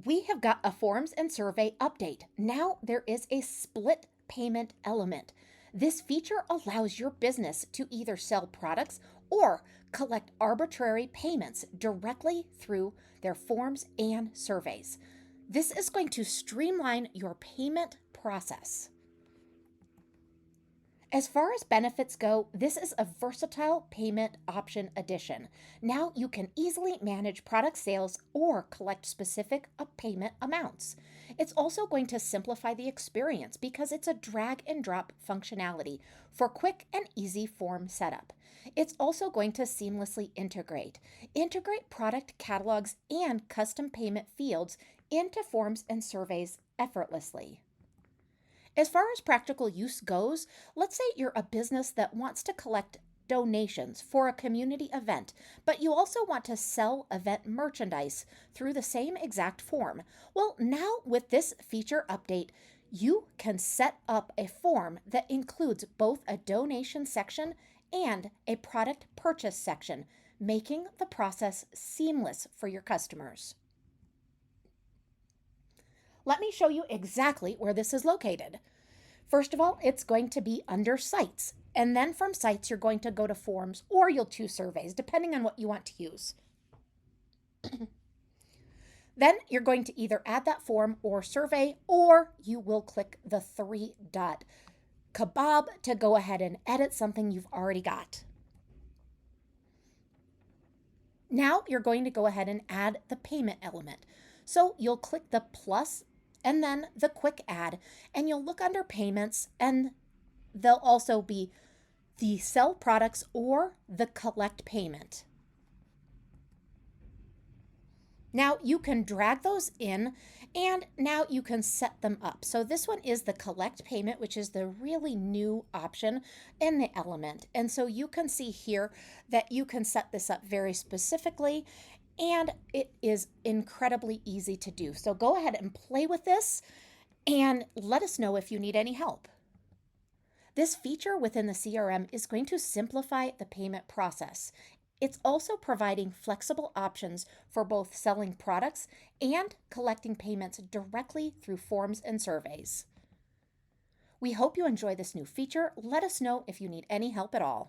We have got a forms and survey update. Now there is a split payment element. This feature allows your business to either sell products or collect arbitrary payments directly through their forms and surveys. This is going to streamline your payment process. As far as benefits go, this is a versatile payment option addition. Now you can easily manage product sales or collect specific payment amounts. It's also going to simplify the experience because it's a drag and drop functionality for quick and easy form setup. It's also going to seamlessly integrate product catalogs and custom payment fields into forms and surveys effortlessly. As far as practical use goes, let's say you're a business that wants to collect donations for a community event, but you also want to sell event merchandise through the same exact form. Well, now with this feature update, you can set up a form that includes both a donation section and a product purchase section, making the process seamless for your customers. Let me show you exactly where this is located. First of all, it's going to be under Sites. And then from Sites, you're going to go to Forms or you'll choose Surveys, depending on what you want to use. Then you're going to either add that form or survey, or you will click the three-dot kebab to go ahead and edit something you've already got. Now you're going to go ahead and add the payment element. So you'll click the plus and then the quick add, and you'll look under payments, and there'll also be the sell products or the collect payment. Now you can drag those in, and now you can set them up. So this one is the collect payment, which is the really new option in the element. And so you can see here that you can set this up very specifically, and it is incredibly easy to do. So go ahead and play with this and let us know if you need any help. This feature within the CRM is going to simplify the payment process. It's also providing flexible options for both selling products and collecting payments directly through forms and surveys. We hope you enjoy this new feature. Let us know if you need any help at all.